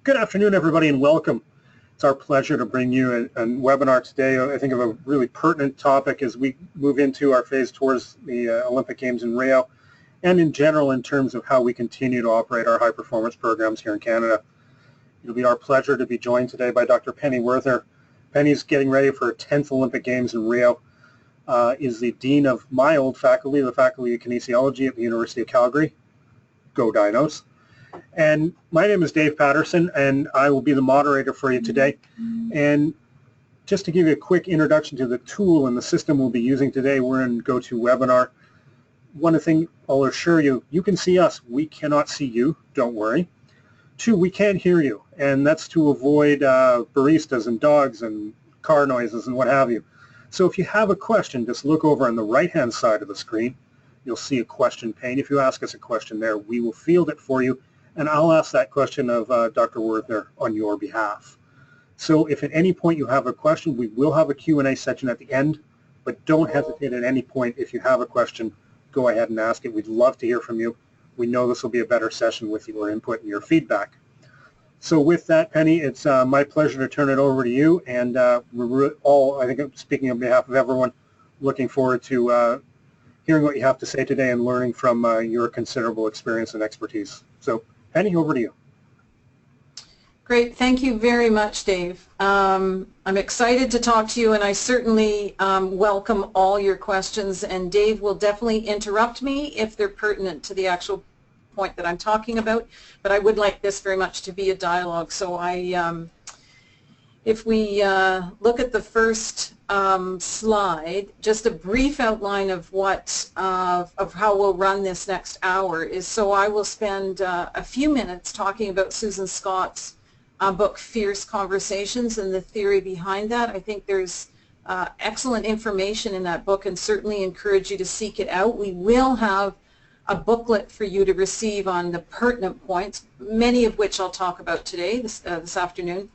Good afternoon, everybody, and welcome. It's our pleasure to bring you a webinar today, I think, of a really pertinent topic as we move into our phase towards the Olympic Games in Rio, and in general in terms of how we continue to operate our high-performance programs here in Canada. It'll be our pleasure to be joined today by Dr. Penny Werthner. Penny's getting ready for her 10th Olympic Games in Rio, is the Dean of my old faculty, the Faculty of Kinesiology at the University of Calgary. Go Dinos. And my name is Dave Patterson, and I will be the moderator for you today. And just to give you a quick introduction to the tool and the system we'll be using today, we're in GoToWebinar. One thing I'll assure you, you can see us. We cannot see you, don't worry. Two, we can't hear you, and that's to avoid baristas and dogs and car noises and what have you. So if you have a question, just look over on the right-hand side of the screen. You'll see a question pane. If you ask us a question there, we will field it for you, and I'll ask that question of Dr. Werthner on your behalf. So if at any point you have a question, we will have a Q&A section at the end, but don't hesitate at any point. If you have a question, go ahead and ask it. We'd love to hear from you. We know this will be a better session with your input and your feedback. So with that, Penny, it's my pleasure to turn it over to you, and we're all, I think I'm speaking on behalf of everyone, looking forward to hearing what you have to say today and learning from your considerable experience and expertise. So, Penny, over to you. Great. Thank you very much, Dave. I'm excited to talk to you, and I certainly welcome all your questions, and Dave will definitely interrupt me if they're pertinent to the actual point that I'm talking about, but I would like this very much to be a dialogue. So if we look at the first slide, just a brief outline of what of how we'll run this next hour is, so I will spend a few minutes talking about Susan Scott's book Fierce Conversations and the theory behind that. I think there's excellent information in that book, and certainly encourage you to seek it out. We will have a booklet for you to receive on the pertinent points, many of which I'll talk about today, this afternoon.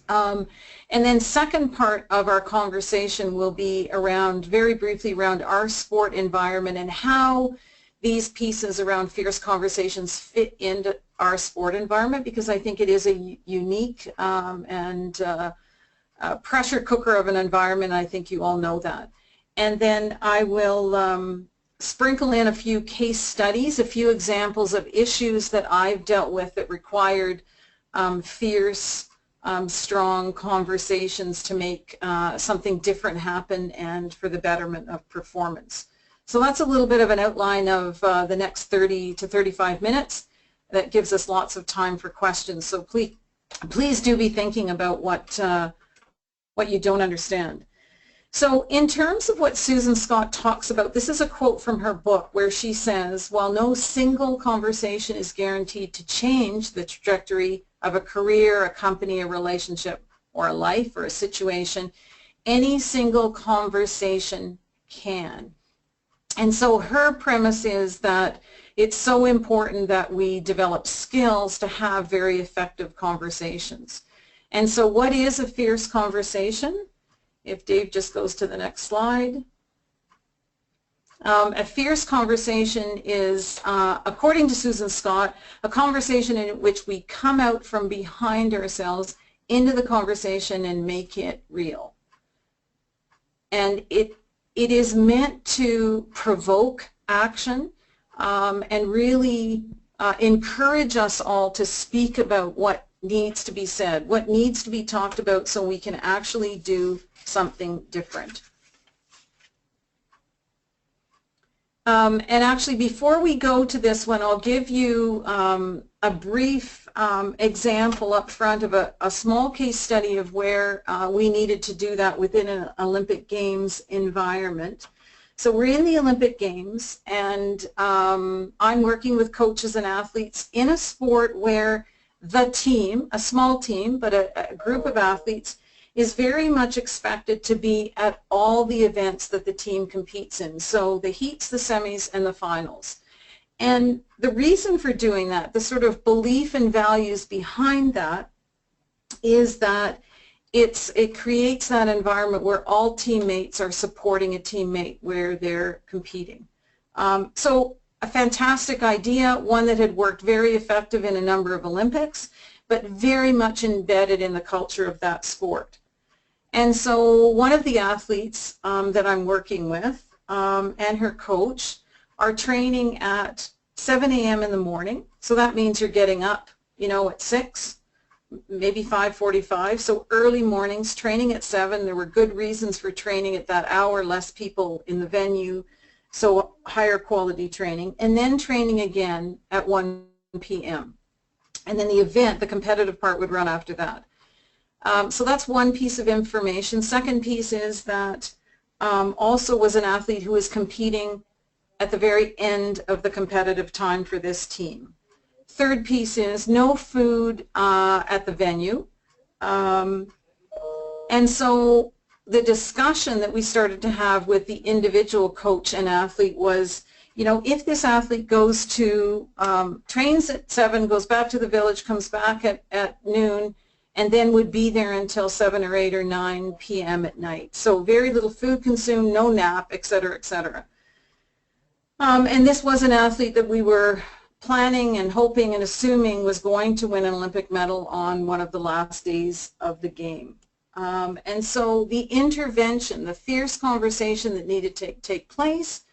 And then second part of our conversation will be around, very briefly, around our sport environment and how these pieces around Fierce Conversations fit into our sport environment, because I think it is a unique and pressure cooker of an environment. I think you all know that. And then I will sprinkle in a few case studies, a few examples of issues that I've dealt with that required fierce, strong conversations to make something different happen and for the betterment of performance. So that's a little bit of an outline of the next 30 to 35 minutes. That gives us lots of time for questions. So please do be thinking about what you don't understand. So in terms of what Susan Scott talks about, this is a quote from her book where she says, while no single conversation is guaranteed to change the trajectory of a career, a company, a relationship, or a life, or a situation, any single conversation can. And so her premise is that it's so important that we develop skills to have very effective conversations. And so what is a fierce conversation? If Dave just goes to the next slide. A fierce conversation is, according to Susan Scott, a conversation in which we come out from behind ourselves into the conversation and make it real. And it is meant to provoke action and really encourage us all to speak about what needs to be said, what needs to be talked about, so we can actually do something different. And actually, before we go to this one, I'll give you a brief example up front of a small case study of where we needed to do that within an Olympic Games environment. So we're in the Olympic Games, and I'm working with coaches and athletes in a sport where the team, a small team, but a group of athletes, is very much expected to be at all the events that the team competes in. So the heats, the semis, and the finals. And the reason for doing that, the sort of belief and values behind that, is that it creates that environment where all teammates are supporting a teammate where they're competing. So a fantastic idea, one that had worked very effective in a number of Olympics, but very much embedded in the culture of that sport. And so one of the athletes that I'm working with and her coach are training at 7 a.m. in the morning. So that means you're getting up, you know, at 6, maybe 5:45. So early mornings, training at 7. There were good reasons for training at that hour, less people in the venue, so higher quality training. And then training again at 1 p.m. And then the event, the competitive part, would run after that. So that's one piece of information. Second piece is that also was an athlete who was competing at the very end of the competitive time for this team. Third piece is no food at the venue. And so the discussion that we started to have with the individual coach and athlete was, you know, if this athlete goes to, trains at 7, goes back to the village, comes back at noon, and then would be there until 7 or 8 or 9 p.m. at night. So very little food consumed, no nap, et cetera, et cetera. And this was an athlete that we were planning and hoping and assuming was going to win an Olympic medal on one of the last days of the game. And so the intervention, the fierce conversation that needed to take place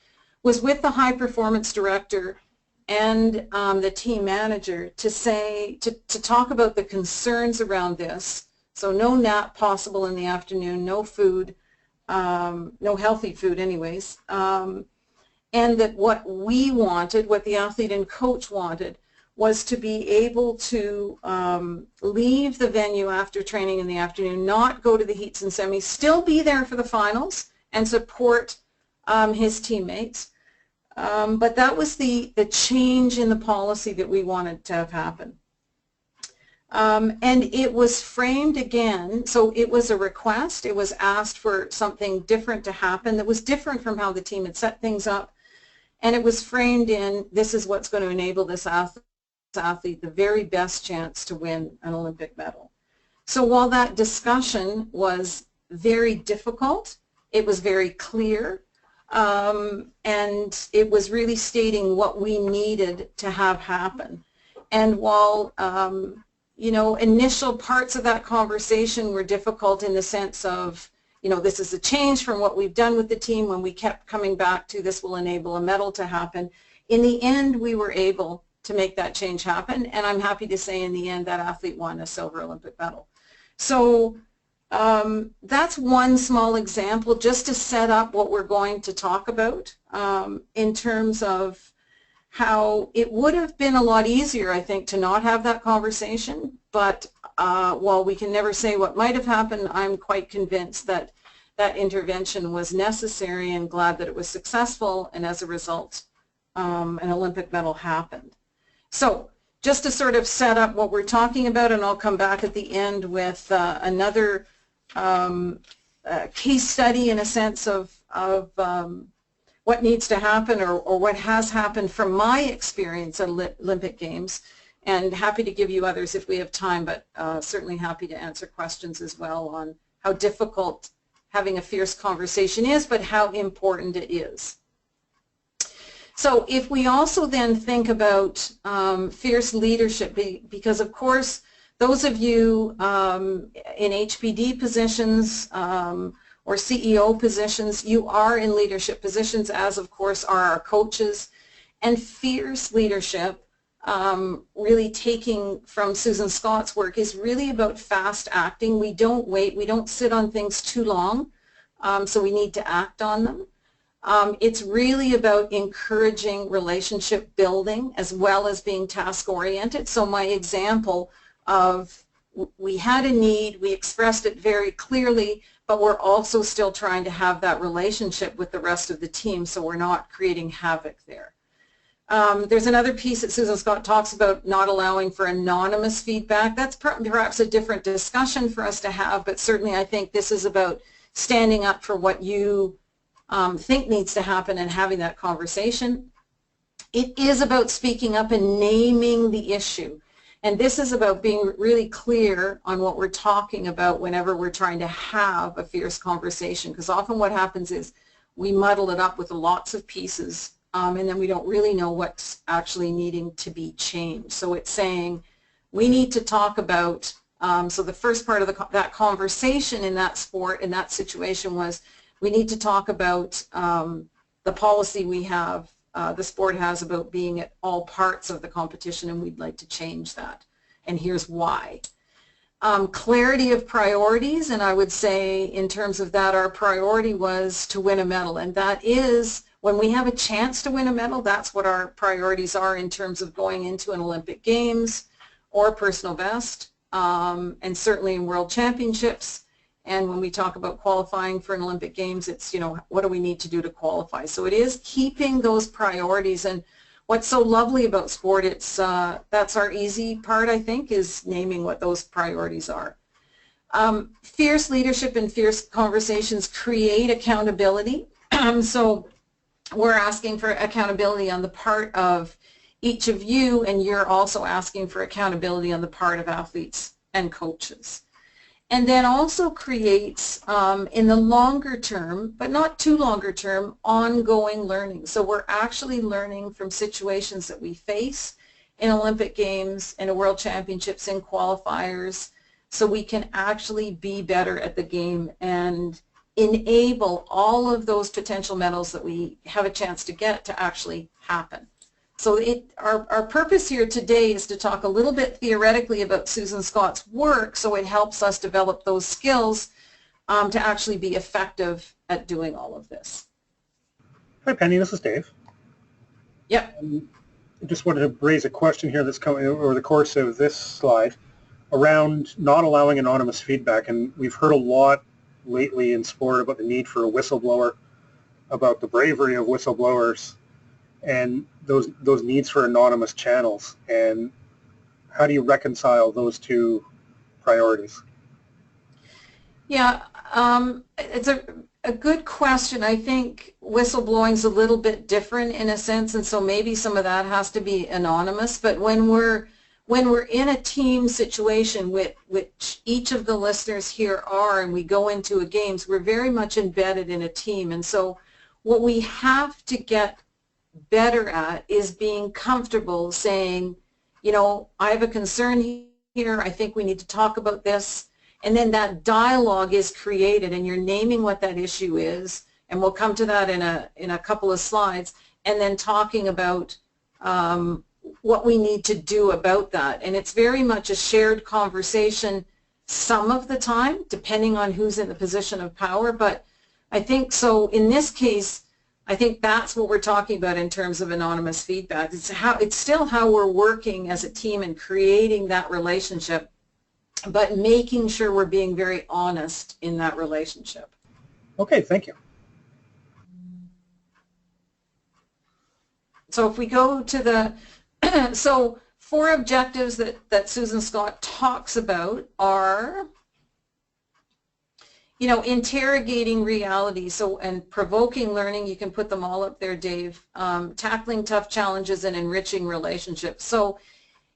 was with the high performance director and the team manager to talk about the concerns around this. So no nap possible in the afternoon, no food, no healthy food anyways. And that what we wanted, what the athlete and coach wanted, was to be able to leave the venue after training in the afternoon, not go to the heats and semis, still be there for the finals and support his teammates. But that was the change in the policy that we wanted to have happen. And it was framed again, so it was a request, it was asked for something different to happen that was different from how the team had set things up, and it was framed in, this is what's going to enable this athlete the very best chance to win an Olympic medal. So while that discussion was very difficult, it was very clear, and it was really stating what we needed to have happen. And while you know, initial parts of that conversation were difficult in the sense of, you know, this is a change from what we've done with the team when we kept coming back to this will enable a medal to happen. In the end, we were able to make that change happen, and I'm happy to say in the end that athlete won a silver Olympic medal. So that's one small example just to set up what we're going to talk about in terms of how it would have been a lot easier, I think, to not have that conversation, but while we can never say what might have happened, I'm quite convinced that that intervention was necessary and glad that it was successful, and as a result, an Olympic medal happened. So just to sort of set up what we're talking about, and I'll come back at the end with another case study in a sense of what needs to happen or what has happened from my experience at Olympic Games, and happy to give you others if we have time, but certainly happy to answer questions as well on how difficult having a fierce conversation is, but how important it is. So if we also then think about fierce leadership, because of course those of you in HPD positions or CEO positions, you are in leadership positions, as of course are our coaches. And fierce leadership, really taking from Susan Scott's work, is really about fast acting. We don't wait, we don't sit on things too long, so we need to act on them. It's really about encouraging relationship building as well as being task oriented. So my example of, we had a need, we expressed it very clearly, but we're also still trying to have that relationship with the rest of the team so we're not creating havoc there. There's another piece that Susan Scott talks about, not allowing for anonymous feedback. That's perhaps a different discussion for us to have, but certainly I think this is about standing up for what you think needs to happen and having that conversation. It is about speaking up and naming the issue. And this is about being really clear on what we're talking about whenever we're trying to have a fierce conversation, because often what happens is we muddle it up with lots of pieces and then we don't really know what's actually needing to be changed. So it's saying, we need to talk about, so the first part of that conversation in that sport, in that situation, was we need to talk about the policy we have, the sport has, about being at all parts of the competition, and we'd like to change that. And here's why. Clarity of priorities, and I would say in terms of that, our priority was to win a medal, and that is, when we have a chance to win a medal, that's what our priorities are in terms of going into an Olympic Games or personal best, and certainly in World Championships. And when we talk about qualifying for an Olympic Games, it's, you know, what do we need to do to qualify? So it is keeping those priorities. And what's so lovely about sport, it's that's our easy part, I think, is naming what those priorities are. Fierce leadership and fierce conversations create accountability. So we're asking for accountability on the part of each of you, and you're also asking for accountability on the part of athletes and coaches. And then also creates, in the longer term, but not too longer term, ongoing learning. So we're actually learning from situations that we face in Olympic Games, in World Championships, in qualifiers, so we can actually be better at the game and enable all of those potential medals that we have a chance to get to actually happen. So our purpose here today is to talk a little bit theoretically about Susan Scott's work, so it helps us develop those skills to actually be effective at doing all of this. Hi, Penny. This is Dave. Yep. I just wanted to raise a question here that's coming over the course of this slide around not allowing anonymous feedback. And we've heard a lot lately in sport about the need for a whistleblower, about the bravery of whistleblowers, and those needs for anonymous channels. And how do you reconcile those two priorities? Yeah, it's a good question. I think whistleblowing is a little bit different in a sense, and so maybe some of that has to be anonymous. But when we're in a team situation, which each of the listeners here are, and we go into a games, we're very much embedded in a team. And so what we have to get better at is being comfortable saying, you know, I have a concern here, I think we need to talk about this, and then that dialogue is created, and you're naming what that issue is, and we'll come to that in a couple of slides, and then talking about what we need to do about that. And it's very much a shared conversation some of the time, depending on who's in the position of power. But I think, so in this case, I think that's what we're talking about in terms of anonymous feedback. It's still how we're working as a team and creating that relationship, but making sure we're being very honest in that relationship. Okay, thank you. So if we go to the, so 4 objectives that Susan Scott talks about are, you know, interrogating reality, so, and provoking learning, you can put them all up there, Dave, tackling tough challenges and enriching relationships. So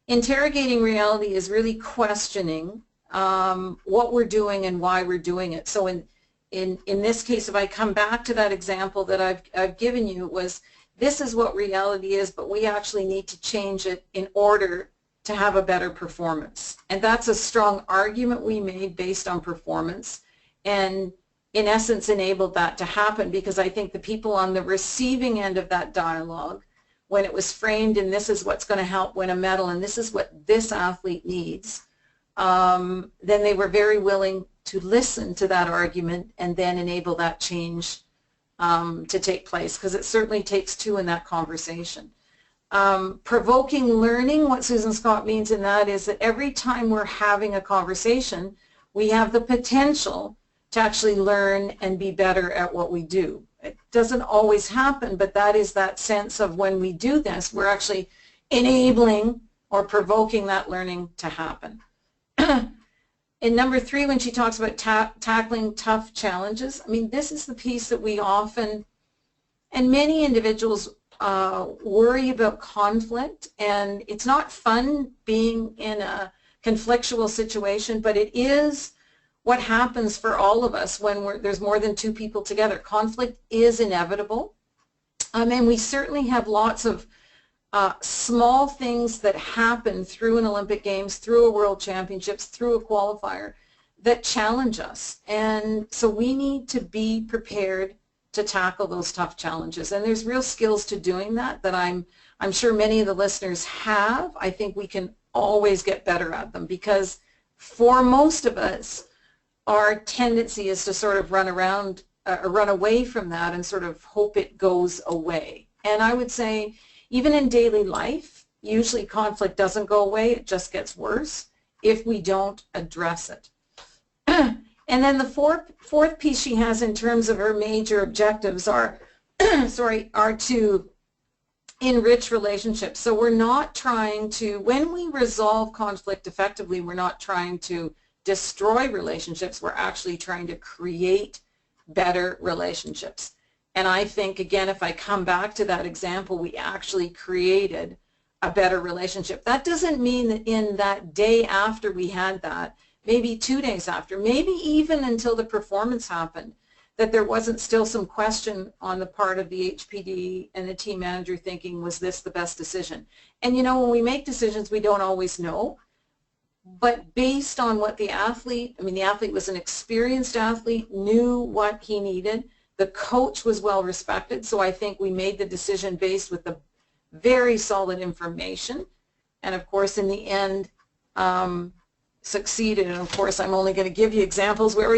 interrogating reality is really questioning what we're doing and why we're doing it. So in this case, if I come back to that example that I've given you, it was, this is what reality is, but we actually need to change it in order to have a better performance. And that's a strong argument we made based on performance, and in essence enabled that to happen, because I think the people on the receiving end of that dialogue, when it was framed in this is what's going to help win a medal and this is what this athlete needs, then they were very willing to listen to that argument and then enable that change to take place, because it certainly takes 2 in that conversation. Provoking learning, what Susan Scott means in that is that every time we're having a conversation, we have the potential to actually learn and be better at what we do. It doesn't always happen, but that is that sense of when we do this, we're actually enabling or provoking that learning to happen. In number 3, when she talks about tackling tough challenges, I mean, this is the piece that we often, and many individuals worry about conflict, and it's not fun being in a conflictual situation, but it is what happens for all of us when there's more than 2 people together. Conflict is inevitable, and we certainly have lots of small things that happen through an Olympic Games, through a World Championships, through a qualifier that challenge us. And so we need to be prepared to tackle those tough challenges. And there's real skills to doing that I'm sure many of the listeners have. I think we can always get better at them, because for most of us, our tendency is to sort of run away from that and sort of hope it goes away. And I would say even in daily life, usually conflict doesn't go away, it just gets worse if we don't address it. And then the fourth piece she has in terms of her major objectives are, are to enrich relationships. So we're not trying to, when we resolve conflict effectively, we're not trying to destroy relationships, we're actually trying to create better relationships. And I think, again, if I come back to that example, we actually created a better relationship. That doesn't mean that in that day after we had that, maybe 2 days after, maybe even until the performance happened, that there wasn't still some question on the part of the HPD and the team manager thinking, was this the best decision? And you know, when we make decisions, we don't always know. But based on what the athlete, the athlete was an experienced athlete, knew what he needed. The coach was well respected, so I think we made the decision based with the very solid information. And of course, in the end, succeeded. And of course, I'm only going to give you examples where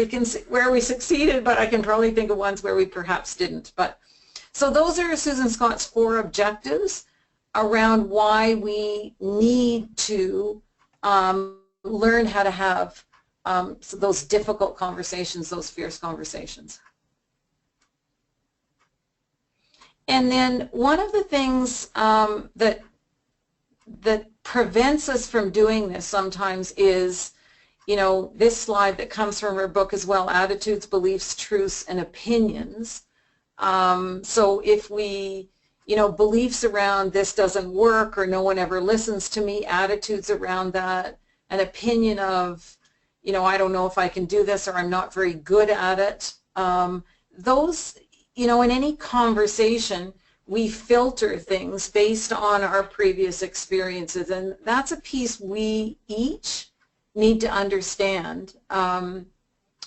we succeeded, but I can probably think of ones where we perhaps didn't. But so those are Susan Scott's 4 objectives around why we need to learn how to have those difficult conversations, those fierce conversations. And then one of the things that prevents us from doing this sometimes is, you know, this slide that comes from her book as well, Attitudes, Beliefs, Truths, and Opinions. So if we, you know, beliefs around this doesn't work or no one ever listens to me, attitudes around that, an opinion of, you know, I don't know if I can do this or I'm not very good at it. Those, you know, in any conversation, we filter things based on our previous experiences, and that's a piece we each need to understand.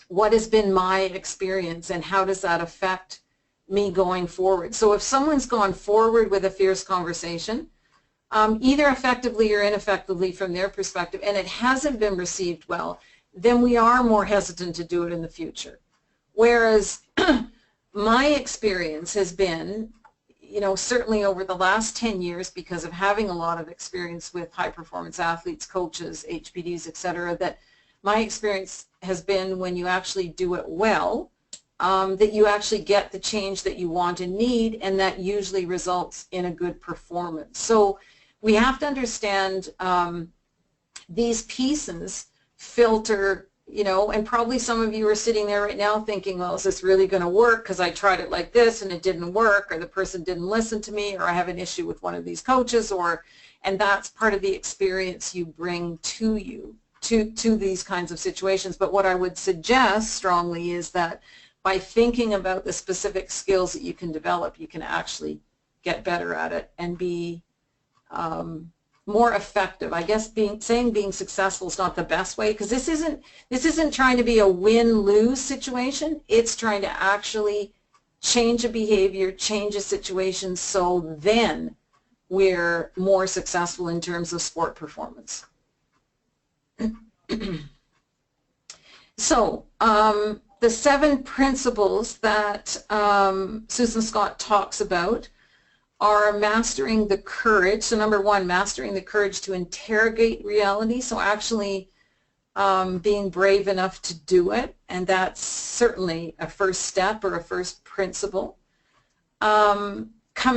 What has been my experience and how does that affect me going forward? So if someone's gone forward with a fierce conversation, either effectively or ineffectively from their perspective, and it hasn't been received well, then we are more hesitant to do it in the future. Whereas my experience has been, you know, certainly over the last 10 years, because of having a lot of experience with high performance athletes, coaches, HPDs, et cetera, that my experience has been when you actually do it well, that you actually get the change that you want and need, and that usually results in a good performance. So we have to understand these pieces filter, you know, and probably some of you are sitting there right now thinking, well, is this really going to work? Because I tried it like this and it didn't work, or the person didn't listen to me, or I have an issue with one of these coaches, and that's part of the experience you bring to you, to these kinds of situations. But what I would suggest strongly is that by thinking about the specific skills that you can develop, you can actually get better at it and be more effective. I guess saying being successful is not the best way, because this isn't trying to be a win-lose situation. It's trying to actually change a behavior, change a situation, so then we're more successful in terms of sport performance. So the 7 principles that Susan Scott talks about are mastering the courage. So number 1, mastering the courage to interrogate reality. So actually being brave enough to do it, and that's certainly a first step or a first principle. Come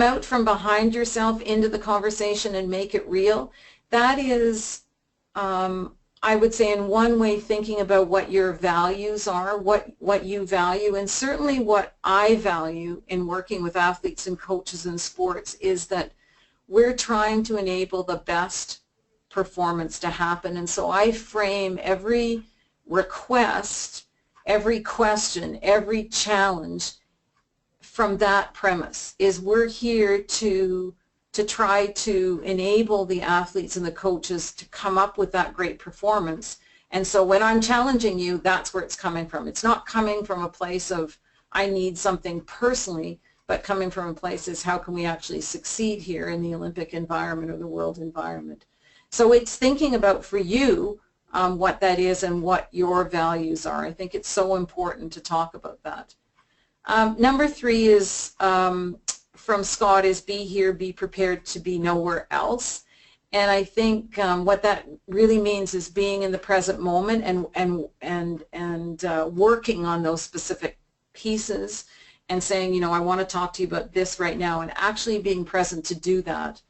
out from behind yourself into the conversation and make it real. That is, I would say, in one way, thinking about what your values are, what you value, and certainly what I value in working with athletes and coaches in sports is that we're trying to enable the best performance to happen. And so I frame every request, every question, every challenge from that premise, is we're here to to try to enable the athletes and the coaches to come up with that great performance. And so when I'm challenging you, that's where it's coming from. It's not coming from a place of I need something personally, but coming from a place is how can we actually succeed here in the Olympic environment or the world environment. So it's thinking about for you what that is and what your values are. I think it's so important to talk about that. Number 3 is from Scott is be here, be prepared to be nowhere else. And I think what that really means is being in the present moment and working on those specific pieces and saying, you know, I want to talk to you about this right now, and actually being present to do that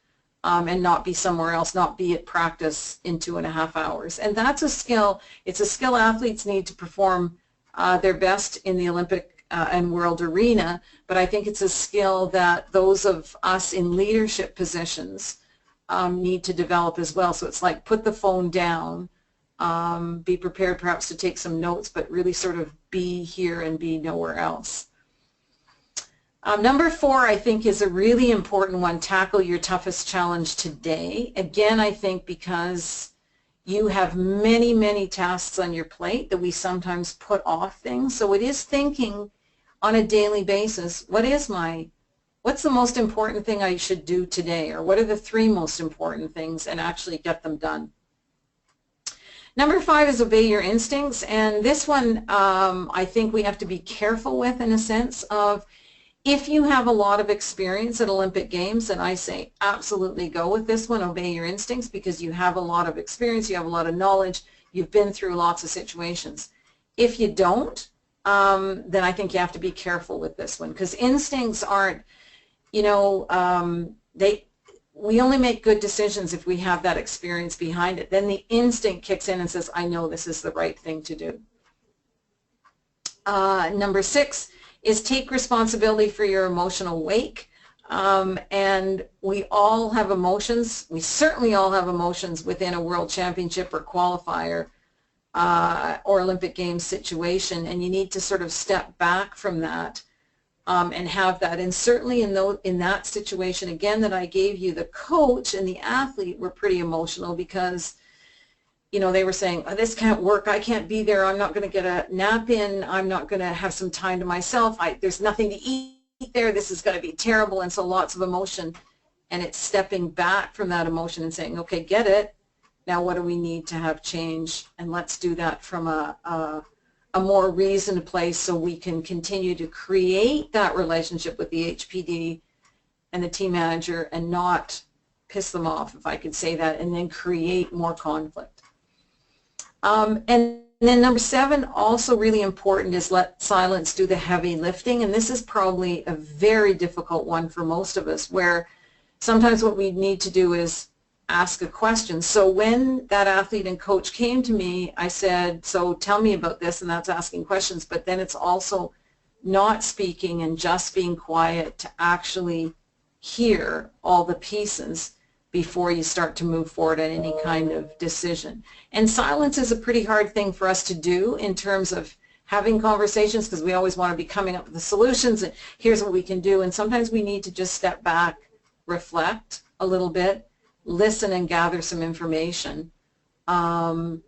and not be somewhere else, not be at practice in 2.5 hours. And that's a skill. It's a skill athletes need to perform their best in the Olympic and world arena, but I think it's a skill that those of us in leadership positions need to develop as well. So it's like put the phone down, be prepared perhaps to take some notes, but really sort of be here and be nowhere else. Number 4, I think, is a really important one. Tackle your toughest challenge today. Again, I think because you have many, many tasks on your plate that we sometimes put off things. So it is thinking on a daily basis, what's the most important thing I should do today? Or what are the 3 most important things, and actually get them done. Number 5 is obey your instincts. And this one I think we have to be careful with, in a sense of, if you have a lot of experience at Olympic Games, then I say absolutely go with this one, obey your instincts, because you have a lot of experience, you have a lot of knowledge, you've been through lots of situations. If you don't, then I think you have to be careful with this one, because instincts aren't, you know, we only make good decisions if we have that experience behind it. Then the instinct kicks in and says, I know this is the right thing to do. Number 6 is take responsibility for your emotional wake. And we all have emotions. We certainly all have emotions within a world championship or qualifier or Olympic Games situation, and you need to sort of step back from that and have that. And certainly in that situation, again, that I gave you, the coach and the athlete were pretty emotional because, you know, they were saying, oh, this can't work, I can't be there, I'm not going to get a nap in, I'm not going to have some time to myself, there's nothing to eat there, this is going to be terrible. And so lots of emotion, and it's stepping back from that emotion and saying, okay, get it, now what do we need to have change, and let's do that from a more reasoned place so we can continue to create that relationship with the HPD and the team manager and not piss them off, if I could say that, and then create more conflict. And then number 7, also really important, is let silence do the heavy lifting. And this is probably a very difficult one for most of us, where sometimes what we need to do is ask a question. So when that athlete and coach came to me, I said, so tell me about this, and that's asking questions, but then it's also not speaking and just being quiet to actually hear all the pieces before you start to move forward at any kind of decision. And silence is a pretty hard thing for us to do in terms of having conversations, because we always want to be coming up with the solutions and here's what we can do. And sometimes we need to just step back, reflect a little bit, listen and gather some information. And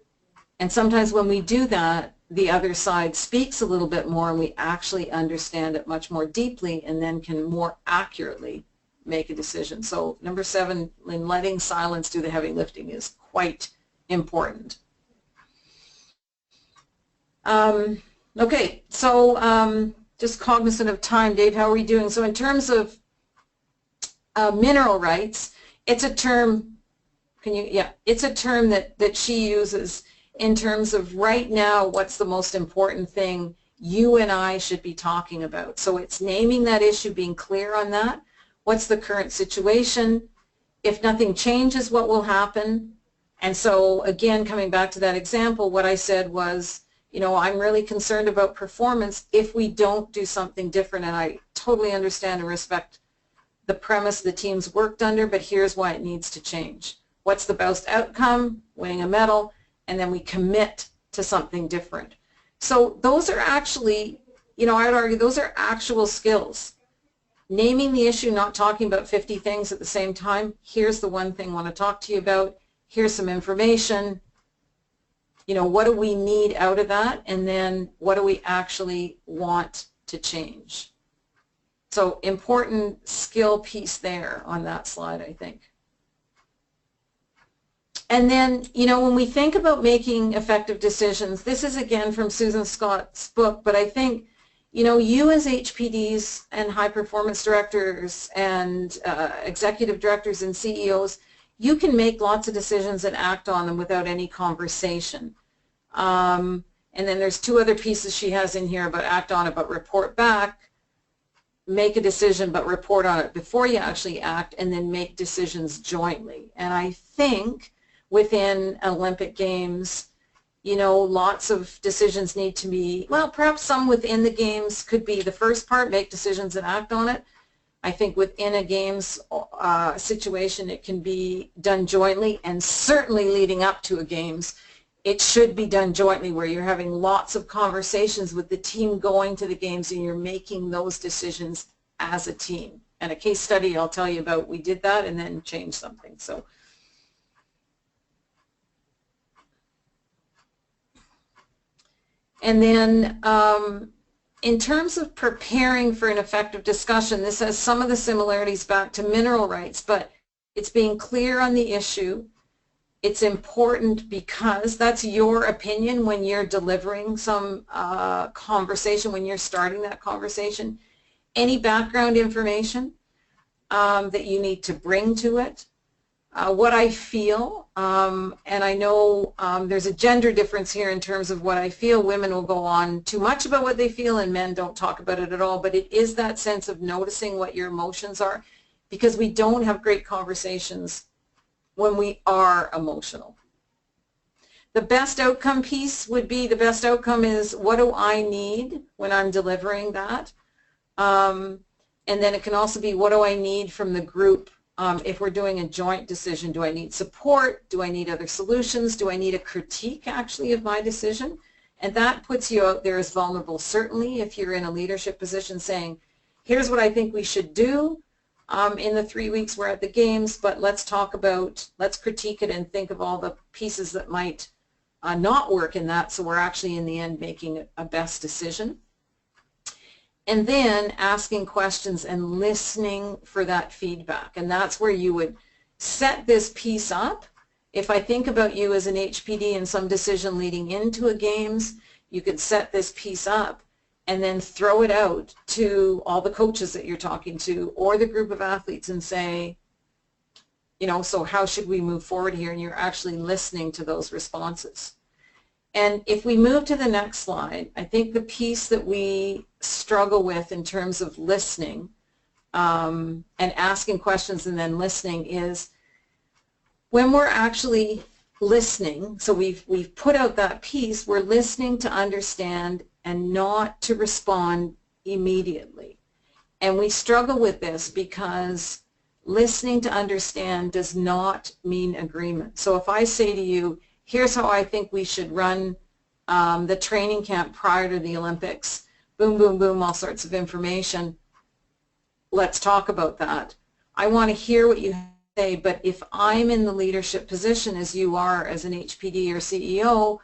sometimes when we do that, the other side speaks a little bit more and we actually understand it much more deeply and then can more accurately make a decision. So number 7, in letting silence do the heavy lifting, is quite important. Okay, so just cognizant of time, Dave, how are we doing? So in terms of mineral rights, it's a term, it's a term that she uses in terms of right now, what's the most important thing you and I should be talking about. So it's naming that issue, being clear on that. What's the current situation? If nothing changes, what will happen? And so again, coming back to that example, what I said was, you know, I'm really concerned about performance if we don't do something different, and I totally understand and respect the premise the team's worked under, but here's why it needs to change. What's the best outcome? Winning a medal, and then we commit to something different. So those are actually, you know, I would argue those are actual skills. naming the issue, not talking about 50 things at the same time. Here's the one thing I want to talk to you about. Here's some information. You know, what do we need out of that? And then what do we actually want to change? So important skill piece there on that slide, I think. And then, you know, when we think about making effective decisions, this is again from Susan Scott's book, but I think, you know, you as HPDs and high performance directors and executive directors and CEOs, you can make lots of decisions and act on them without any conversation. And then there's two other pieces she has in here about act on it but report back. Make a decision but report on it before you actually act, and then make decisions jointly. And I think within Olympic Games, you know, lots of decisions need to be, well, perhaps some within the games could be the first part, make decisions and act on it. I think within a games situation, it can be done jointly, and certainly leading up to a games, it should be done jointly, where you're having lots of conversations with the team going to the games and you're making those decisions as a team. And a case study I'll tell you about, we did that and then changed something. So, and then in terms of preparing for an effective discussion, this has some of the similarities back to mineral rights, but it's being clear on the issue. It's important because that's your opinion when you're delivering some conversation, when you're starting that conversation. Any background information that you need to bring to it. What I feel, and I know there's a gender difference here in terms of what I feel. Women will go on too much about what they feel and men don't talk about it at all, but it is that sense of noticing what your emotions are, because we don't have great conversations when we are emotional. The best outcome piece would be, the best outcome is, what do I need when I'm delivering that? And then it can also be, what do I need from the group? If we're doing a joint decision, do I need support? Do I need other solutions? Do I need a critique actually of my decision? And that puts you out there as vulnerable. Certainly if you're in a leadership position saying, here's what I think we should do in the 3 weeks we're at the games, but let's talk about, let's critique it and think of all the pieces that might not work in that, so we're actually in the end making a best decision. And then asking questions and listening for that feedback. And that's where you would set this piece up. If I think about you as an HPD and some decision leading into a games, you could set this piece up and then throw it out to all the coaches that you're talking to or the group of athletes and say, you know, so how should we move forward here? And you're actually listening to those responses. And if we move to the next slide, I think the piece that we struggle with in terms of listening and asking questions and then listening is when we're actually listening, so we've put out that piece, we're listening to understand and not to respond immediately. And we struggle with this because listening to understand does not mean agreement. So if I say to you, here's how I think we should run the training camp prior to the Olympics, boom, boom, boom, all sorts of information, let's talk about that. I want to hear what you say, but if I'm in the leadership position as you are as an HPD or CEO,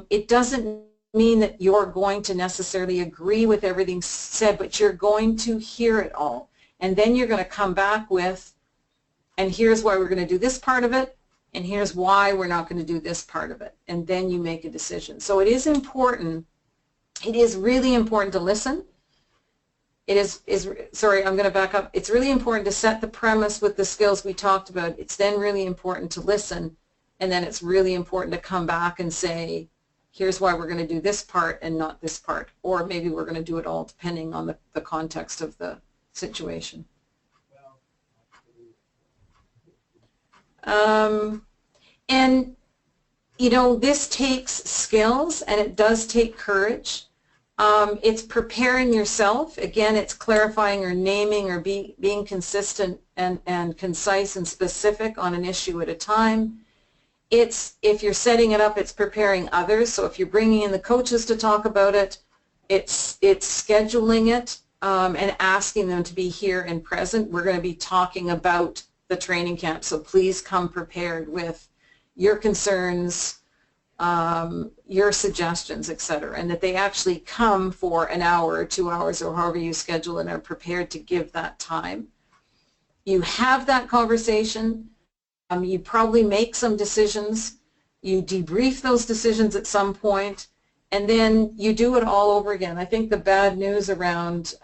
it doesn't mean that you're going to necessarily agree with everything said, but you're going to hear it all. And then you're going to come back with, and here's why we're going to do this part of it, and here's why we're not going to do this part of it. And then you make a decision. So it is important, it is really important to listen. It is sorry, I'm going to back up. It's really important to set the premise with the skills we talked about. It's then really important to listen, and then it's really important to come back and say, here's why we're going to do this part and not this part, or maybe we're going to do it all depending on the context of the situation. And you know, this takes skills and it does take courage. It's preparing yourself. Again, it's clarifying or naming or being consistent and concise and specific on an issue at a time. It's, if you're setting it up, it's preparing others. So if you're bringing in the coaches to talk about it, it's scheduling it. and asking them to be here and present. We're going to be talking about the training camp, so please come prepared with your concerns, your suggestions, etc., and that they actually come for an hour or 2 hours or however you schedule and are prepared to give that time. You have that conversation. You probably make some decisions. You debrief those decisions at some point, and then you do it all over again. I think the bad news around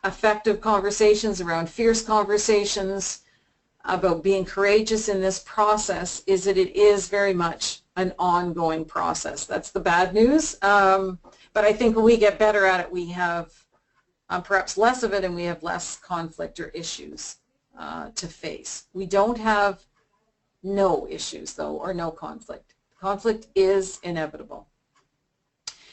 effective conversations, around fierce conversations, about being courageous in this process is that it is very much an ongoing process. That's the bad news. But I think when we get better at it, we have perhaps less of it, and we have less conflict or issues to face. We don't have no issues, though, or no conflict. Conflict is inevitable.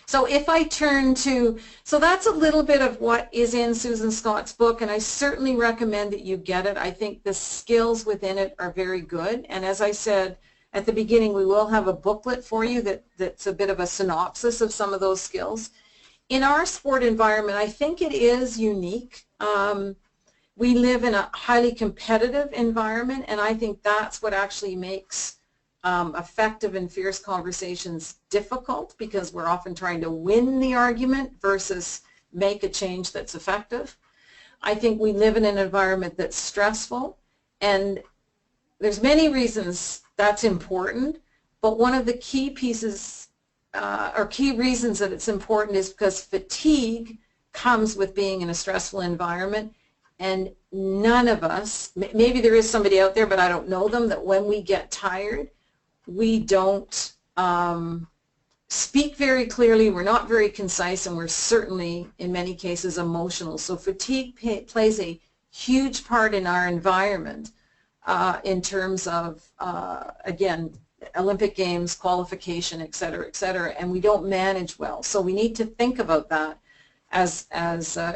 So if I turn to, so that's a little bit of what is in Susan Scott's book, and I certainly recommend that you get it. I think the skills within it are very good, and as I said at the beginning, we will have a booklet for you that's a bit of a synopsis of some of those skills. In our sport environment, I think it is unique. We live in a highly competitive environment, and I think that's what actually makes effective and fierce conversations difficult, because we're often trying to win the argument versus make a change that's effective. I think we live in an environment that's stressful, and there's many reasons that's important, but one of the key pieces or key reasons that it's important is because fatigue comes with being in a stressful environment, and none of us, maybe there is somebody out there but I don't know them, that when we get tired we don't speak very clearly, we're not very concise, and we're certainly in many cases emotional. So fatigue plays a huge part in our environment in terms of, again, Olympic Games, qualification, et cetera, and we don't manage well. So we need to think about that as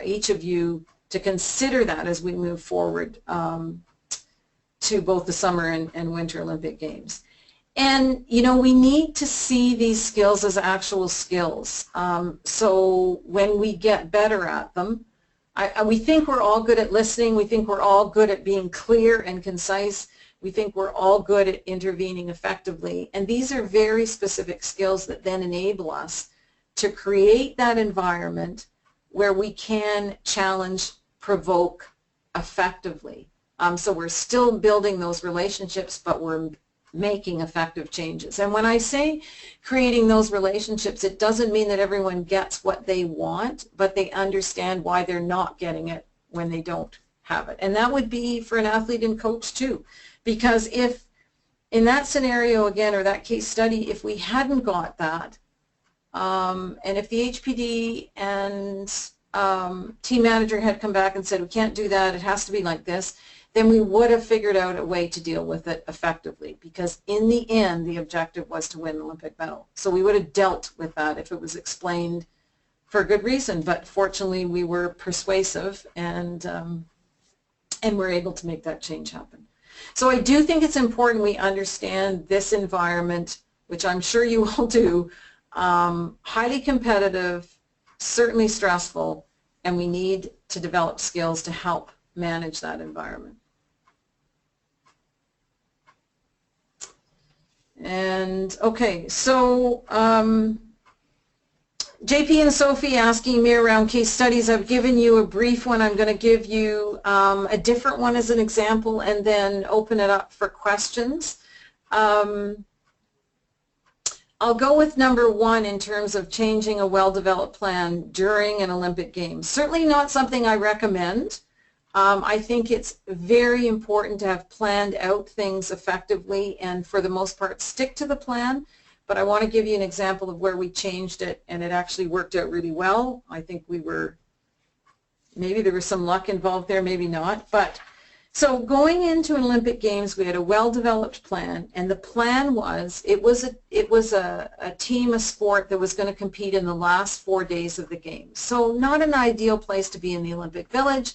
each of you, to consider that as we move forward to both the summer and winter Olympic Games. And, you know, we need to see these skills as actual skills. So when we get better at them, we think we're all good at listening. We think we're all good at being clear and concise. We think we're all good at intervening effectively. And these are very specific skills that then enable us to create that environment where we can challenge, provoke effectively. So we're still building those relationships, but we're making effective changes. And when I say creating those relationships, it doesn't mean that everyone gets what they want, but they understand why they're not getting it when they don't have it. And that would be for an athlete and coach too. Because if in that scenario again, or that case study, if we hadn't got that, and if the HPD and team manager had come back and said, we can't do that, it has to be like this, then we would have figured out a way to deal with it effectively, because in the end the objective was to win an Olympic medal. So we would have dealt with that if it was explained for a good reason, but fortunately we were persuasive and we're able to make that change happen. So I do think it's important we understand this environment, which I'm sure you all do, highly competitive, certainly stressful, and we need to develop skills to help manage that environment. And okay, so JP and Sophie asking me around case studies. I've given you a brief one. I'm going to give you a different one as an example, and then open it up for questions. I'll go with number one in terms of changing a well-developed plan during an Olympic Games. Certainly not something I recommend. I think it's very important to have planned out things effectively and for the most part stick to the plan, but I want to give you an example of where we changed it and it actually worked out really well. I think maybe there was some luck involved there, maybe not. But so going into an Olympic Games, we had a well-developed plan, and the plan was, it was a team, a sport that was going to compete in the last 4 days of the Games. So not an ideal place to be in the Olympic Village.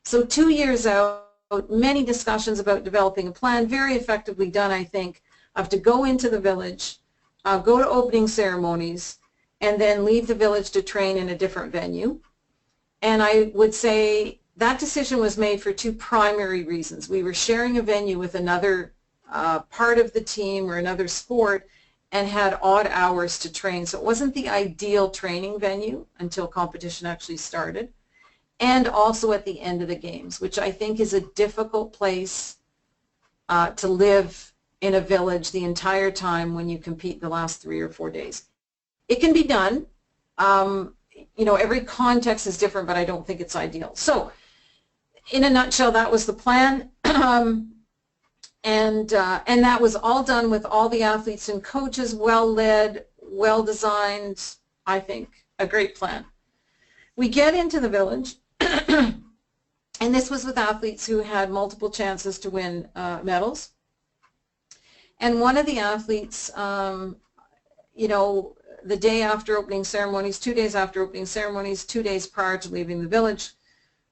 So 2 years out, many discussions about developing a plan, very effectively done, I think, of to go into the village, go to opening ceremonies, and then leave the village to train in a different venue. And I would say that decision was made for two primary reasons. We were sharing a venue with another part of the team or another sport and had odd hours to train. So it wasn't the ideal training venue until competition actually started. And also at the end of the games, which I think is a difficult place to live in a village the entire time when you compete the last 3 or 4 days. It can be done. You know, every context is different, but I don't think it's ideal. So in a nutshell, that was the plan. And that was all done with all the athletes and coaches, well led, well designed, I think, a great plan. We get into the village, and this was with athletes who had multiple chances to win medals. And one of the athletes, you know, the day after opening ceremonies, 2 days after opening ceremonies, 2 days prior to leaving the village,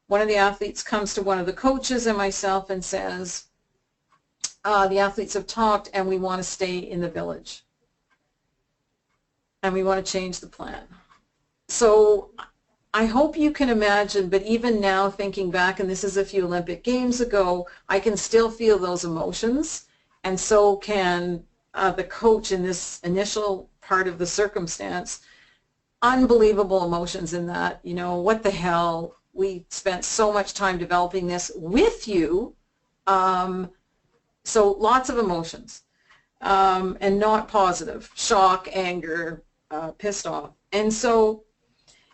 one of the athletes comes to one of the coaches and myself and says, the athletes have talked and we want to stay in the village. And we want to change the plan. So I hope you can imagine, but even now thinking back, and this is a few Olympic Games ago, I can still feel those emotions, and so can the coach in this initial part of the circumstance. Unbelievable emotions in that, you know, what the hell, we spent so much time developing this with you, so lots of emotions, and not positive, shock, anger, pissed off. And so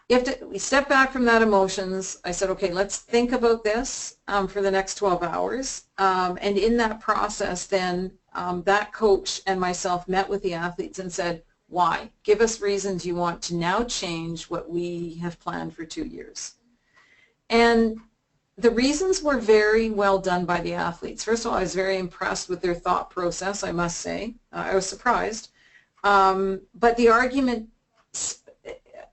we step back from that emotions. I said, okay, let's think about this for the next 12 hours. And in that process, then that coach and myself met with the athletes and said, why? Give us reasons you want to now change what we have planned for 2 years. And the reasons were very well done by the athletes. First of all, I was very impressed with their thought process, I must say. I was surprised. But the argument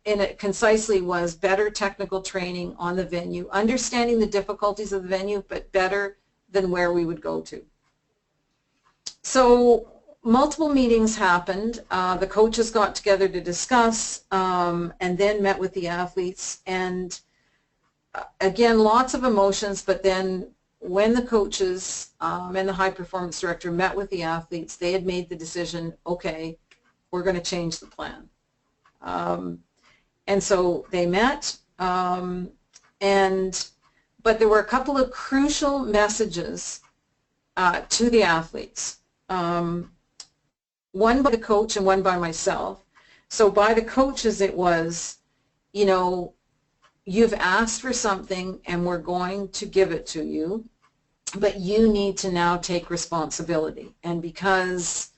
in it concisely was better technical training on the venue, understanding the difficulties of the venue, but better than where we would go to. So multiple meetings happened. The coaches got together to discuss and then met with the athletes. And again, lots of emotions, but then when the coaches and the high performance director met with the athletes, they had made the decision, okay, we're going to change the plan. And so they met, but there were a couple of crucial messages to the athletes, one by the coach and one by myself. So by the coaches it was, you know, you've asked for something and we're going to give it to you, but you need to now take responsibility. And because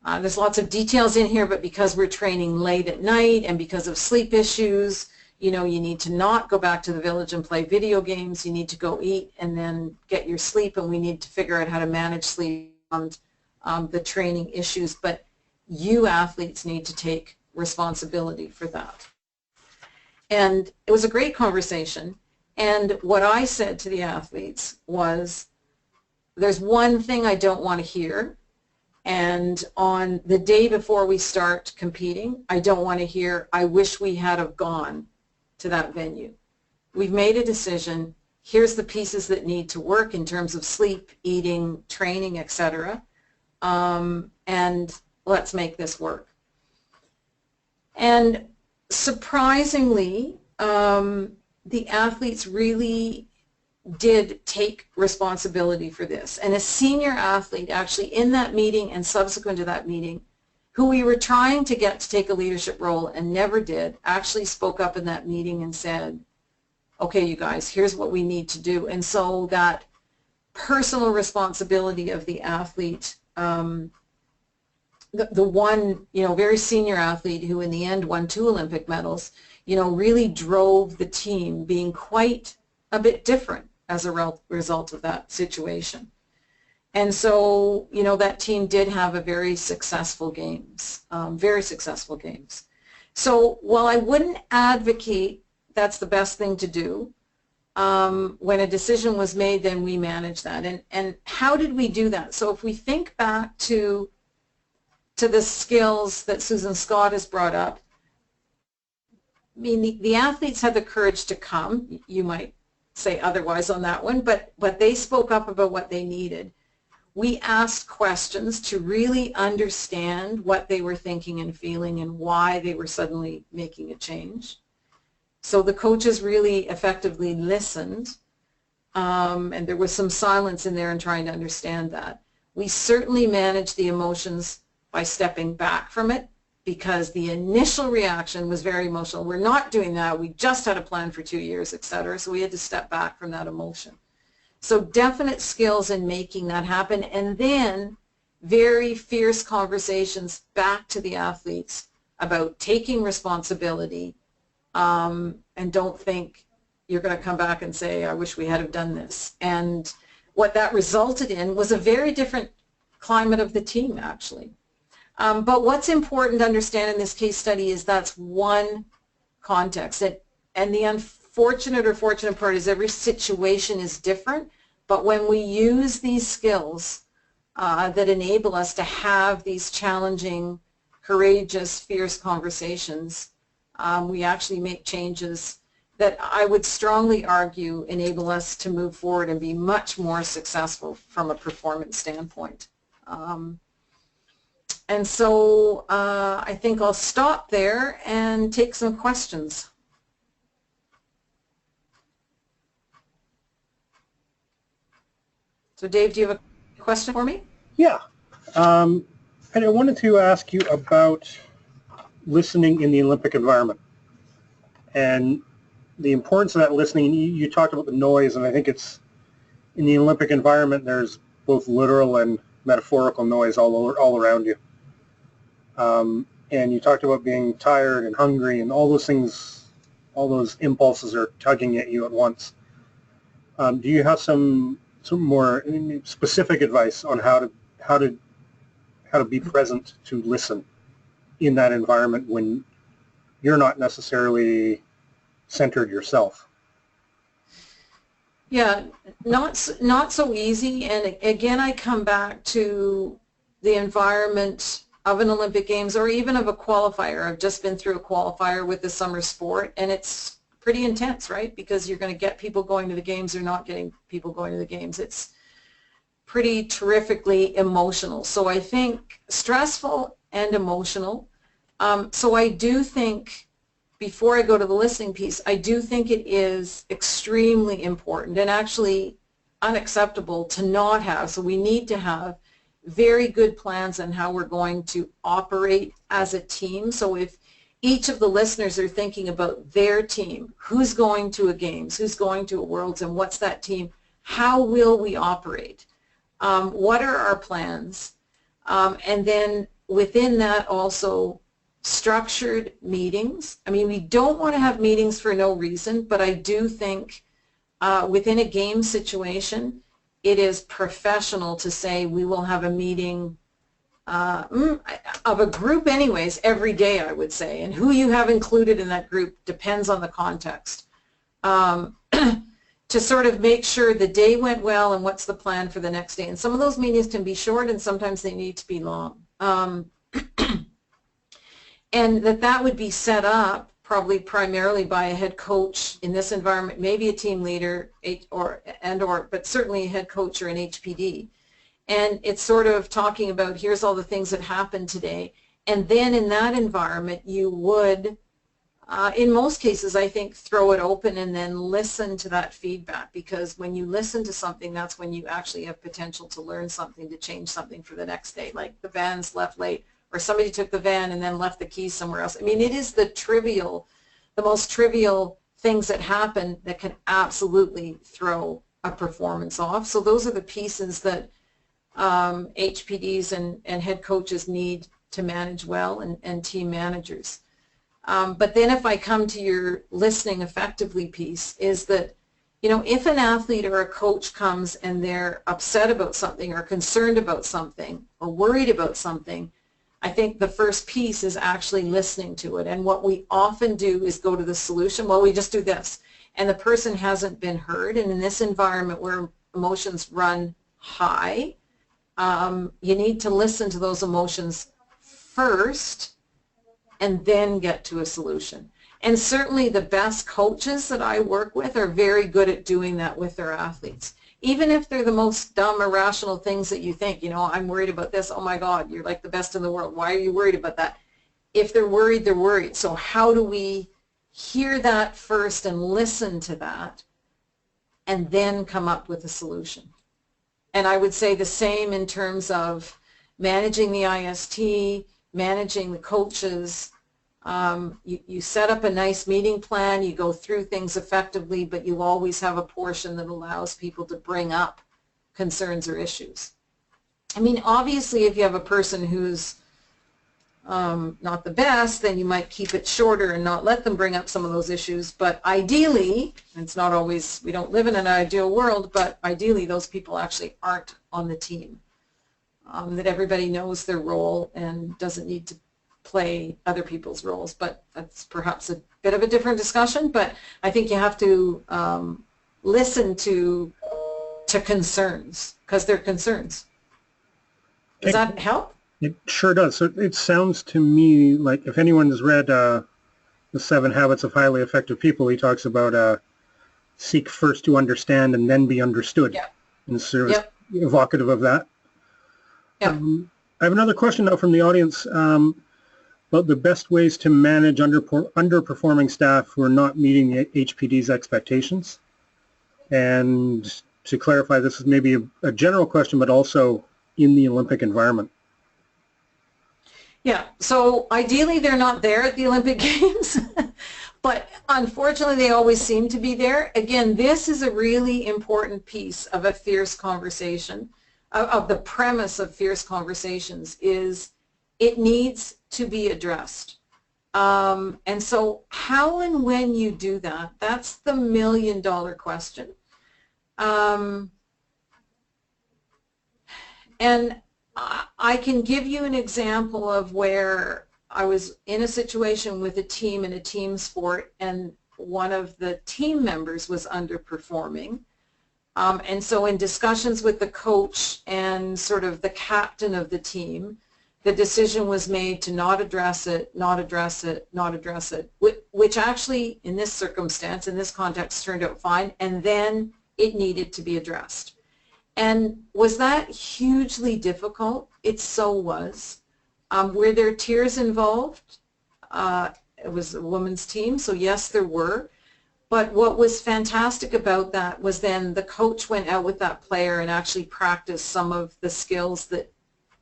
there's lots of details in here, but because we're training late at night and because of sleep issues, you know, you need to not go back to the village and play video games. You need to go eat and then get your sleep, and we need to figure out how to manage sleep and the training issues. But you athletes need to take responsibility for that. And it was a great conversation. And what I said to the athletes was, there's one thing I don't want to hear. And on the day before we start competing, I don't want to hear, I wish we had have gone to that venue. We've made a decision. Here's the pieces that need to work in terms of sleep, eating, training, etc. And let's make this work. And surprisingly, the athletes really did take responsibility for this. And a senior athlete actually in that meeting and subsequent to that meeting, who we were trying to get to take a leadership role and never did, actually spoke up in that meeting and said, okay, you guys, here's what we need to do. And so that personal responsibility of the athlete, the one, you know, very senior athlete who in the end won 2 Olympic medals, you know, really drove the team being quite a bit different as a result of that situation. And so, you know, that team did have a very successful games, very successful games. So while I wouldn't advocate that's the best thing to do, when a decision was made, then we managed that. And how did we do that? So if we think back to the skills that Susan Scott has brought up, mean, the athletes had the courage to come. You might say otherwise on that one, but they spoke up about what they needed. We asked questions to really understand what they were thinking and feeling and why they were suddenly making a change. So the coaches really effectively listened, and there was some silence in there in trying to understand that. We certainly managed the emotions by stepping back from it, because the initial reaction was very emotional. We're not doing that. We just had a plan for 2 years, etc. So we had to step back from that emotion. So definite skills in making that happen, and then very fierce conversations back to the athletes about taking responsibility, and don't think you're going to come back and say, I wish we had have done this. And what that resulted in was a very different climate of the team, actually. But what's important to understand in this case study is that's one context. And the unfortunate or fortunate part is every situation is different, but when we use these skills that enable us to have these challenging, courageous, fierce conversations, we actually make changes that I would strongly argue enable us to move forward and be much more successful from a performance standpoint. And so I think I'll stop there and take some questions. So Dave, do you have a question for me? Yeah. And I wanted to ask you about listening in the Olympic environment and the importance of that listening. You talked about the noise, and I think it's in the Olympic environment there's both literal and metaphorical noise all around you. And you talked about being tired and hungry and all those things, all those impulses are tugging at you at once. Do you have some more specific advice on how to be present to listen in that environment when you're not necessarily centered yourself? Yeah, not so easy. And again, I come back to the environment of an Olympic Games or even of a qualifier. I've just been through a qualifier with the summer sport, and it's pretty intense, right? Because you're going to get people going to the games or not getting people going to the games. It's pretty terrifically emotional. So I think stressful and emotional. So I do think, before I go to the listening piece, I do think it is extremely important and actually unacceptable to not have. So we need to have very good plans on how we're going to operate as a team. So if each of the listeners are thinking about their team, who's going to a games, who's going to a Worlds, and what's that team, how will we operate? What are our plans? And then within that also structured meetings. I mean, we don't want to have meetings for no reason, but I do think within a game situation, it is professional to say we will have a meeting of a group anyways every day, I would say, and who you have included in that group depends on the context, to sort of make sure the day went well and what's the plan for the next day. And some of those meetings can be short and sometimes they need to be long. And that would be set up probably primarily by a head coach in this environment, maybe a team leader, but certainly a head coach or an HPD. And it's sort of talking about, here's all the things that happened today. And then in that environment, you would, in most cases, I think, throw it open and then listen to that feedback. Because when you listen to something, that's when you actually have potential to learn something, to change something for the next day. Like the van's left late, or somebody took the van and then left the keys somewhere else. I mean, it is the most trivial things that happen that can absolutely throw a performance off. So those are the pieces that HPDs and head coaches need to manage well, and team managers. But then if I come to your listening effectively piece, is that, you know, if an athlete or a coach comes and they're upset about something or concerned about something or worried about something, I think the first piece is actually listening to it. And what we often do is go to the solution. Well, we just do this. And the person hasn't been heard. And in this environment where emotions run high, you need to listen to those emotions first and then get to a solution. And certainly the best coaches that I work with are very good at doing that with their athletes. Even if they're the most dumb, irrational things that you think, you know, I'm worried about this, oh my God, you're like the best in the world. Why are you worried about that? If they're worried, they're worried. So how do we hear that first and listen to that and then come up with a solution? And I would say the same in terms of managing the IST, managing the coaches. You set up a nice meeting plan, you go through things effectively, but you always have a portion that allows people to bring up concerns or issues. I mean, obviously, if you have a person who's not the best, then you might keep it shorter and not let them bring up some of those issues. But ideally, and it's not always, we don't live in an ideal world, but ideally those people actually aren't on the team. That everybody knows their role and doesn't need to play other people's roles. But that's perhaps a bit of a different discussion. But I think you have to listen to concerns, because they're concerns. Does that help? It sure does. So it sounds to me like if anyone has read The 7 Habits of Highly Effective People, he talks about seek first to understand and then be understood. Yeah. And sort of evocative of that. Yeah. I have another question now from the audience about the best ways to manage underperforming staff who are not meeting the HPD's expectations. And to clarify, this is maybe a general question, but also in the Olympic environment. Yeah, so ideally they're not there at the Olympic Games, but unfortunately they always seem to be there. Again, this is a really important piece of a fierce conversation, of the premise of fierce conversations, is it needs to be addressed. And so how and when you do that, that's the million-dollar question. And I can give you an example of where I was in a situation with a team in a team sport, and one of the team members was underperforming. And so in discussions with the coach and sort of the captain of the team, the decision was made to not address it, not address it, not address it, which actually in this circumstance, in this context, turned out fine, and then it needed to be addressed. And was that hugely difficult? It so was. Were there tears involved? It was a women's team, so yes, there were. But what was fantastic about that was then the coach went out with that player and actually practiced some of the skills that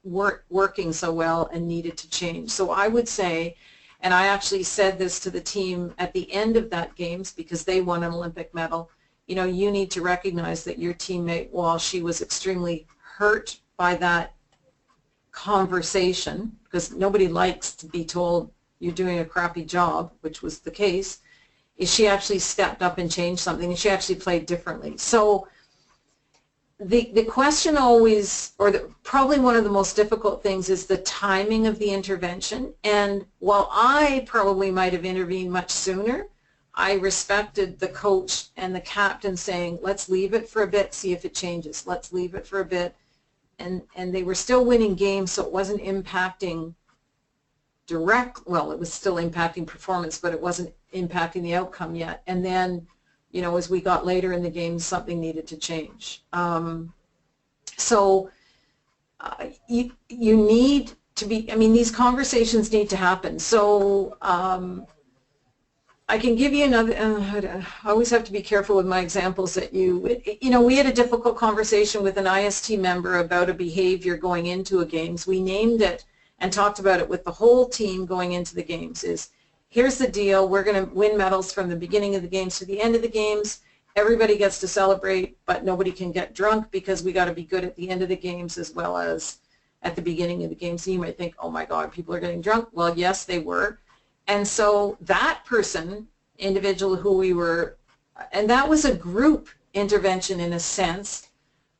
weren't working so well and needed to change. So I would say, and I actually said this to the team at the end of that games because they won an Olympic medal, you know, you need to recognize that your teammate, while she was extremely hurt by that conversation, because nobody likes to be told you're doing a crappy job, which was the case, is she actually stepped up and changed something, and she actually played differently. So the question always, or probably one of the most difficult things, is the timing of the intervention. And while I probably might have intervened much sooner, I respected the coach and the captain saying, let's leave it for a bit, see if it changes. Let's leave it for a bit. And they were still winning games, so it wasn't impacting well, it was still impacting performance, but it wasn't impacting the outcome yet. And then, you know, as we got later in the game, something needed to change. You need to be, I mean, these conversations need to happen. So I can give you another, I always have to be careful with my examples that you know, we had a difficult conversation with an IST member about a behavior going into a games. We named it and talked about it with the whole team going into the games. Is here's the deal, we're going to win medals from the beginning of the games to the end of the games. Everybody gets to celebrate, but nobody can get drunk because we got to be good at the end of the games as well as at the beginning of the games. And you might think, oh my God, people are getting drunk. Well, yes, they were. And so that person, individual who we were, and that was a group intervention in a sense,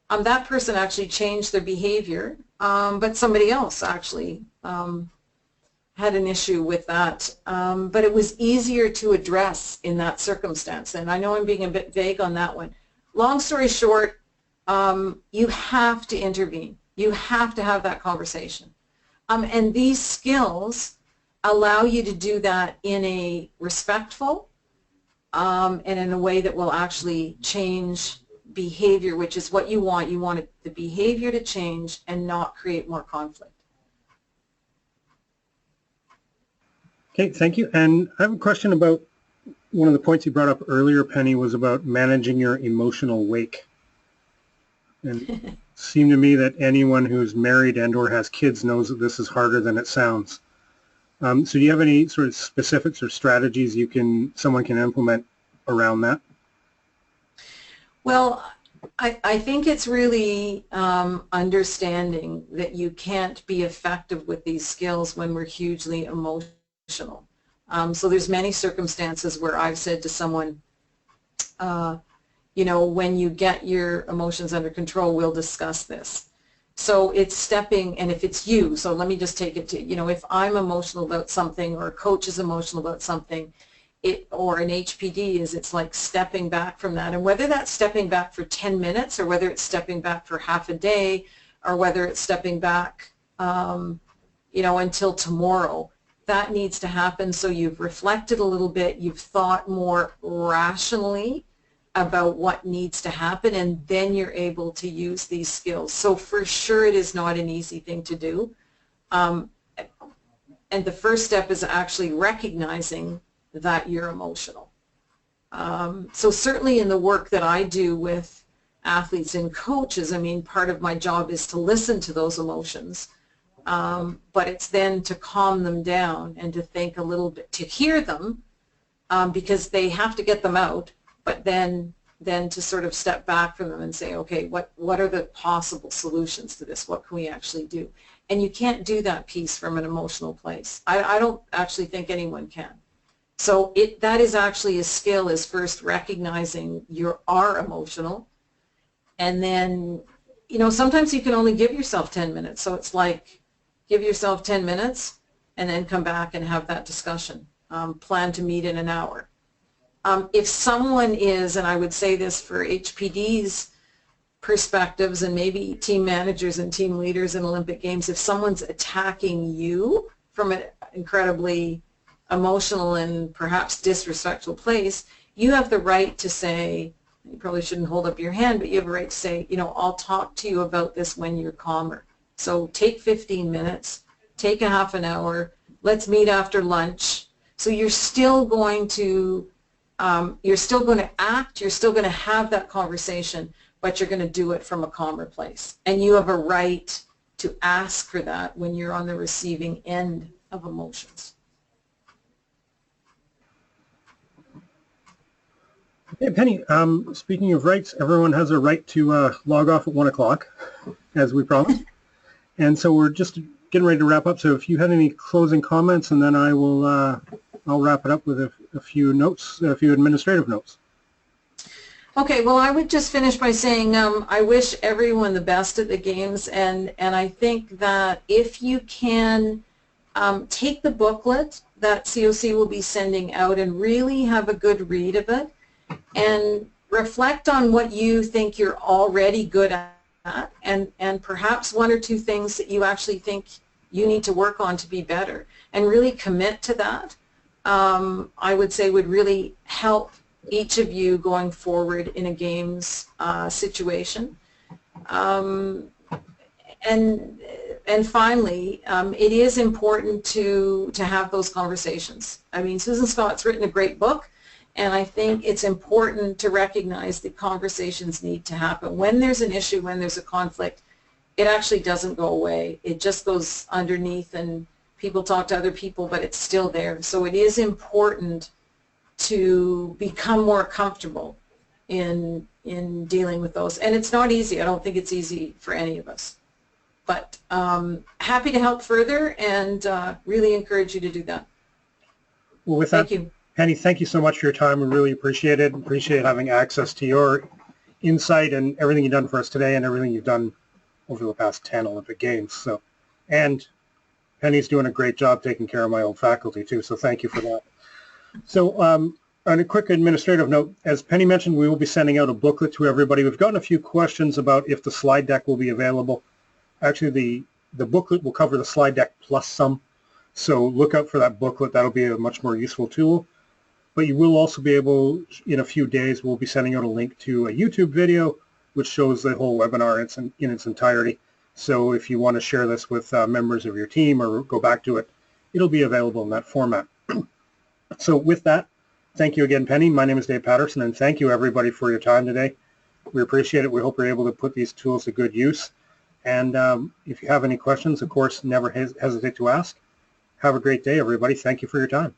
that person actually changed their behavior, but somebody else actually had an issue with that. But it was easier to address in that circumstance. And I know I'm being a bit vague on that one. Long story short, you have to intervene. You have to have that conversation. And these skills, allow you to do that in a respectful and in a way that will actually change behavior, which is what you want. You want the behavior to change and not create more conflict. Okay, thank you. And I have a question about one of the points you brought up earlier, Penny, was about managing your emotional wake. And it seemed to me that anyone who's married and or has kids knows that this is harder than it sounds. So do you have any sort of specifics or strategies someone can implement around that? Well, I think it's really understanding that you can't be effective with these skills when we're hugely emotional. So there's many circumstances where I've said to someone, you know, when you get your emotions under control, we'll discuss this. So it's stepping, and if it's you, so let me just take it to, you know, if I'm emotional about something or a coach is emotional about something, or an HPD it's like stepping back from that. And whether that's stepping back for 10 minutes or whether it's stepping back for half a day or whether it's stepping back, you know, until tomorrow, that needs to happen. So you've reflected a little bit, you've thought more rationally about what needs to happen, and then you're able to use these skills. So for sure it is not an easy thing to do. And the first step is actually recognizing that you're emotional. So certainly in the work that I do with athletes and coaches, I mean, part of my job is to listen to those emotions, but it's then to calm them down and to think a little bit, to hear them, because they have to get them out, but then to sort of step back from them and say, okay, what are the possible solutions to this? What can we actually do? And you can't do that piece from an emotional place. I don't actually think anyone can. So that is actually a skill, is first recognizing you are emotional, and then, you know, sometimes you can only give yourself 10 minutes. So it's like, give yourself 10 minutes and then come back and have that discussion. Plan to meet in an hour. If someone is, and I would say this for HPD's perspectives and maybe team managers and team leaders in Olympic Games, if someone's attacking you from an incredibly emotional and perhaps disrespectful place, you have the right to say, you probably shouldn't hold up your hand, but you have a right to say, you know, I'll talk to you about this when you're calmer. So take 15 minutes, take a half an hour, let's meet after lunch. So you're still going to act, you're still going to have that conversation, but you're going to do it from a calmer place. And you have a right to ask for that when you're on the receiving end of emotions. Hey, Penny, speaking of rights, everyone has a right to log off at 1 o'clock, as we promised. And so we're just getting ready to wrap up. So if you had any closing comments, and then I'll wrap it up with a few notes, a few administrative notes. Okay, well, I would just finish by saying I wish everyone the best at the Games, and I think that if you can take the booklet that COC will be sending out and really have a good read of it, and reflect on what you think you're already good at, and perhaps one or two things that you actually think you need to work on to be better, and really commit to that, I would say would really help each of you going forward in a Games situation. And finally, it is important to have those conversations. I mean, Susan Scott's written a great book, and I think it's important to recognize that conversations need to happen. When there's an issue, when there's a conflict, it actually doesn't go away. It just goes underneath, and people talk to other people, but it's still there. So it is important to become more comfortable in dealing with those. And it's not easy. I don't think it's easy for any of us. But happy to help further, and really encourage you to do that. Well, with that, thank you. Penny, thank you so much for your time. We really appreciate it. Appreciate having access to your insight and everything you've done for us today and everything you've done over the past 10 Olympic Games. So, and Penny's doing a great job taking care of my old faculty too, so thank you for that. So on a quick administrative note, as Penny mentioned, we will be sending out a booklet to everybody. We've gotten a few questions about if the slide deck will be available. Actually, the booklet will cover the slide deck plus some. So look out for that booklet. That'll be a much more useful tool. But you will also be able, in a few days, we'll be sending out a link to a YouTube video which shows the whole webinar in its entirety. So if you want to share this with members of your team or go back to it, it'll be available in that format. So with that, thank you again, Penny. My name is Dave Patterson, and thank you, everybody, for your time today. We appreciate it. We hope you're able to put these tools to good use. And if you have any questions, of course, never hesitate to ask. Have a great day, everybody. Thank you for your time.